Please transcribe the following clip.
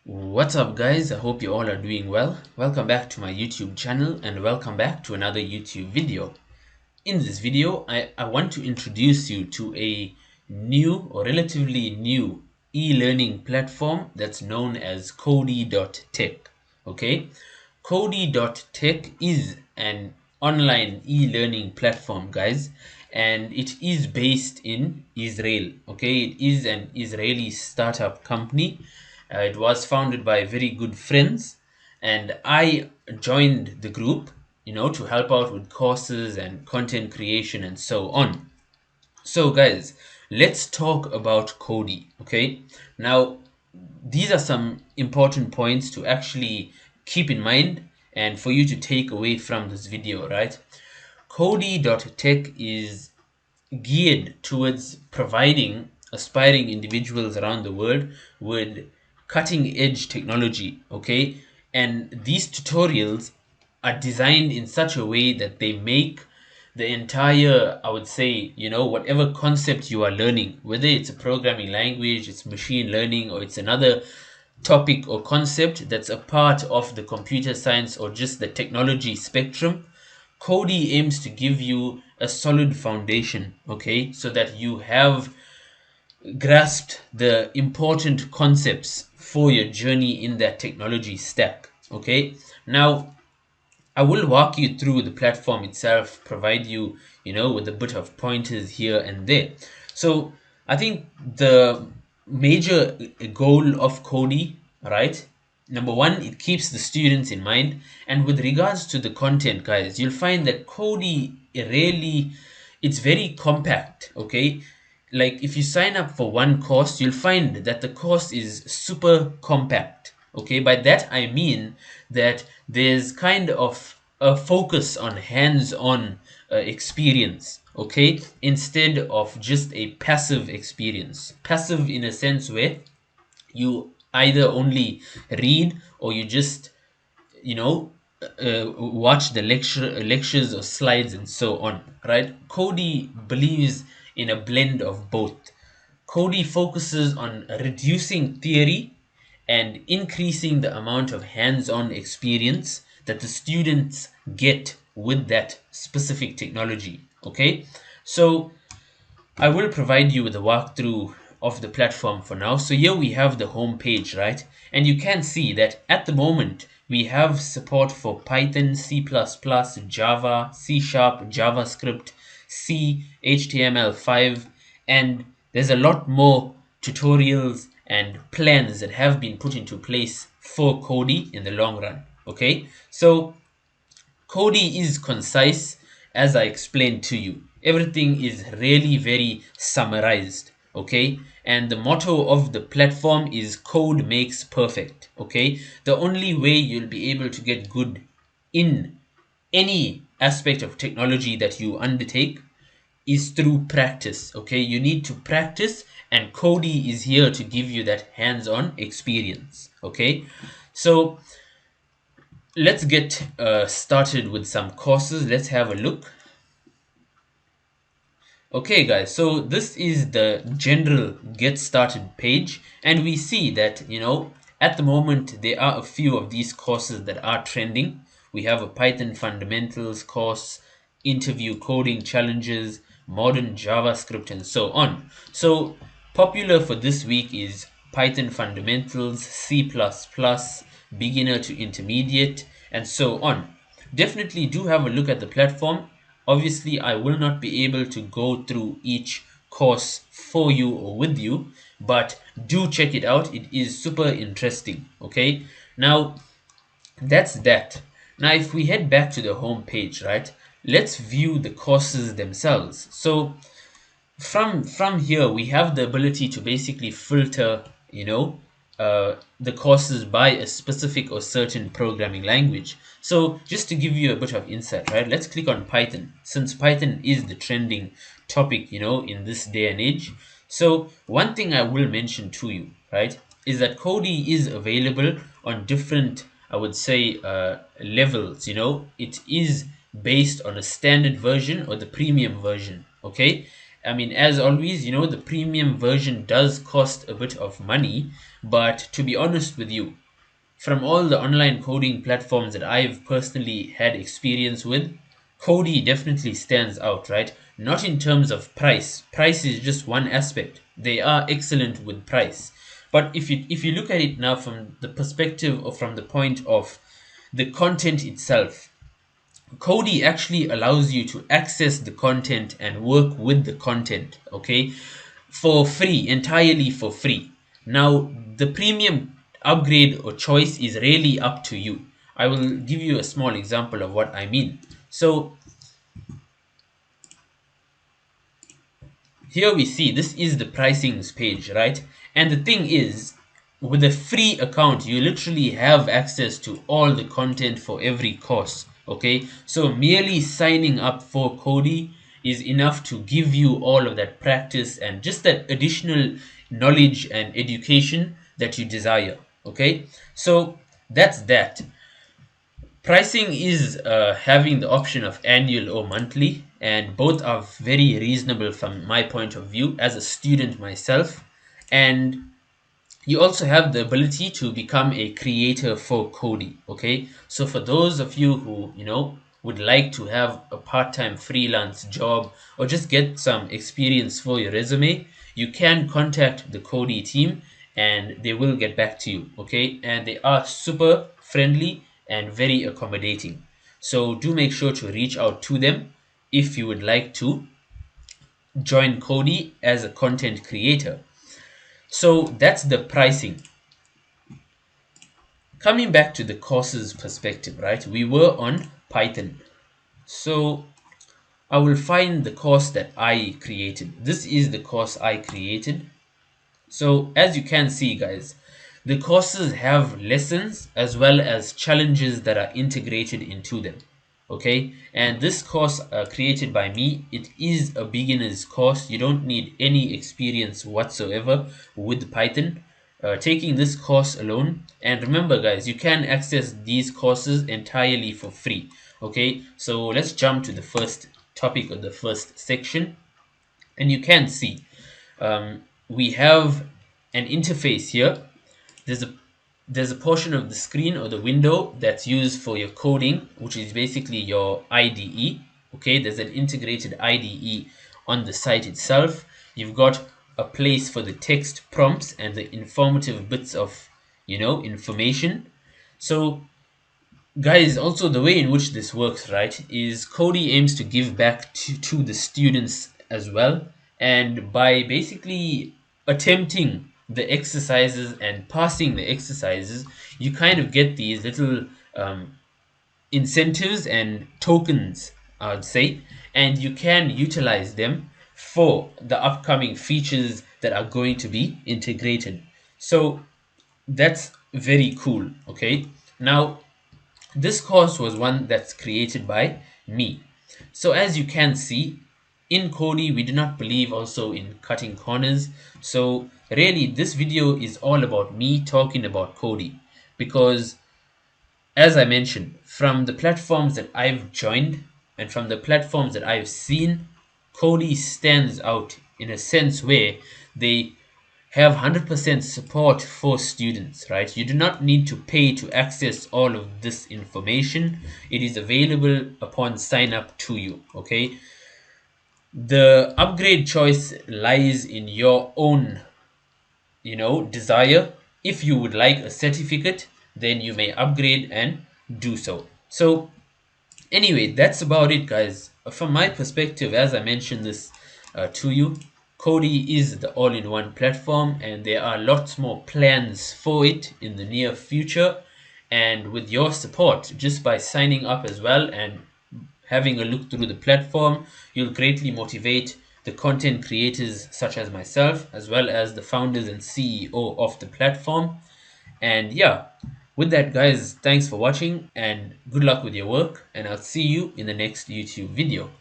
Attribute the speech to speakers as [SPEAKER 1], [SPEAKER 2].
[SPEAKER 1] What's up, guys? I hope you all are doing well. Welcome back to my YouTube channel and welcome back to another YouTube video. In this video, I want to introduce you to a new or relatively new e-learning platform that's known as Coddy.Tech. Okay, Coddy.Tech is an online e-learning platform, guys, and it is based in Israel. Okay, it is an Israeli startup company. It was founded by very good friends, and I joined the group, to help out with courses and content creation and so on. So, guys, let's talk about Cody. Okay, now these are some important points to actually keep in mind and for you to take away from this video, right? Cody.Tech is geared towards providing aspiring individuals around the world with cutting edge technology. Okay, and these tutorials are designed in such a way that they make the entire, I would say, whatever concept you are learning, whether it's a programming language, it's machine learning, or it's another topic or concept that's a part of the computer science or just the technology spectrum. Cody aims to give you a solid foundation, okay, so that you have grasped the important concepts for your journey in that technology stack. Okay, now I will walk you through the platform itself, provide you, with a bit of pointers here and there. So I think the major goal of Cody, right? Number one, it keeps the students in mind. And with regards to the content, guys, you'll find that Cody really, it's very compact, okay? Like if you sign up for one course, you'll find that the course is super compact. Okay, by that I mean that there's kind of a focus on hands-on experience, okay, instead of just a passive experience. Passive in a sense where you either only read or you just, you know, watch the lectures or slides and so on, right? Cody believes in a blend of both. Cody focuses on reducing theory and increasing the amount of hands-on experience that the students get with that specific technology. Okay, so I will provide you with a walkthrough of the platform for now. So here we have the home page, right? And you can see that at the moment we have support for Python, C++, Java, C Sharp, JavaScript, C, HTML5, and there's a lot more tutorials and plans that have been put into place for Cody in the long run. Okay, so Cody is concise, as I explained to you. Everything is really very summarized, okay? And the motto of the platform is code makes perfect, okay? The only way you'll be able to get good in any aspect of technology that you undertake is through practice, okay? You need to practice, and Cody is here to give you that hands-on experience, okay? So let's get started with some courses. Let's have a look. Okay, guys, so this is the general get started page, and we see that, at the moment there are a few of these courses that are trending. We have a Python fundamentals course, interview coding challenges, modern JavaScript, and so on. So popular for this week is Python fundamentals, C++, beginner to intermediate, and so on. Definitely do have a look at the platform. Obviously, I will not be able to go through each course for you or with you, but do check it out. It is super interesting. Okay, now that's that. Now, if we head back to the home page, right, let's view the courses themselves. So from here we have the ability to basically filter, the courses by a specific or certain programming language. So just to give you a bit of insight, right, let's click on Python, since Python is the trending topic, in this day and age. So one thing I will mention to you, right, is that Cody is available on different, I would say, levels. It is based on a standard version or the premium version, okay? I mean, as always, the premium version does cost a bit of money, but to be honest with you, from all the online coding platforms that I've personally had experience with, Cody definitely stands out, right? Not in terms of price. Price is just one aspect. They are excellent with price. But if you look at it now from the perspective or from the point of the content itself, Cody actually allows you to access the content and work with the content, okay, for free, entirely for free. Now, the premium upgrade or choice is really up to you. I will give you a small example of what I mean. So, here we see this is the pricings page, right? And the thing is, with a free account, you literally have access to all the content for every course. Okay, so merely signing up for Cody is enough to give you all of that practice and just that additional knowledge and education that you desire. Okay, so that's that. Pricing is having the option of annual or monthly, and both are very reasonable from my point of view as a student myself. And you also have the ability to become a creator for Cody. Okay, so for those of you who would like to have a part-time freelance job or just get some experience for your resume, you can contact the Cody team and they will get back to you. Okay, and they are super friendly and very accommodating, so do make sure to reach out to them if you would like to join Cody as a content creator. So that's the pricing. Coming back to the courses perspective, right? We were on Python. So I will find the course that I created. This is the course I created. So as you can see, guys, the courses have lessons as well as challenges that are integrated into them. Okay, and this course created by me, it is a beginner's course. You don't need any experience whatsoever with Python. Taking this course alone, and remember guys, you can access these courses entirely for free. Okay, so let's jump to the first topic or the first section, and you can see we have an interface here. There's a portion of the screen or the window that's used for your coding, which is basically your IDE. Okay, there's an integrated IDE on the site itself. You've got a place for the text prompts and the informative bits of information. So guys, also the way in which this works, right, is Cody aims to give back to the students as well. And by basically attempting the exercises and passing the exercises, you kind of get these little incentives and tokens, I would say, and you can utilize them for the upcoming features that are going to be integrated. So that's very cool. Okay, now this course was one that's created by me. So as you can see, in Cody, we do not believe also in cutting corners. So really, this video is all about me talking about Cody, because as I mentioned, from the platforms that I've joined and from the platforms that I've seen, Cody stands out in a sense where they have 100% support for students, right? You do not need to pay to access all of this information. It is available upon sign up to you, okay? The upgrade choice lies in your own, desire. If you would like a certificate, then you may upgrade and do so. So anyway, that's about it, guys. From my perspective, as I mentioned this to you, Cody is the all-in-one platform, and there are lots more plans for it in the near future. And with your support, just by signing up as well and having a look through the platform, you'll greatly motivate the content creators such as myself, as well as the founders and CEO of the platform. And yeah, with that, guys, thanks for watching and good luck with your work. And I'll see you in the next YouTube video.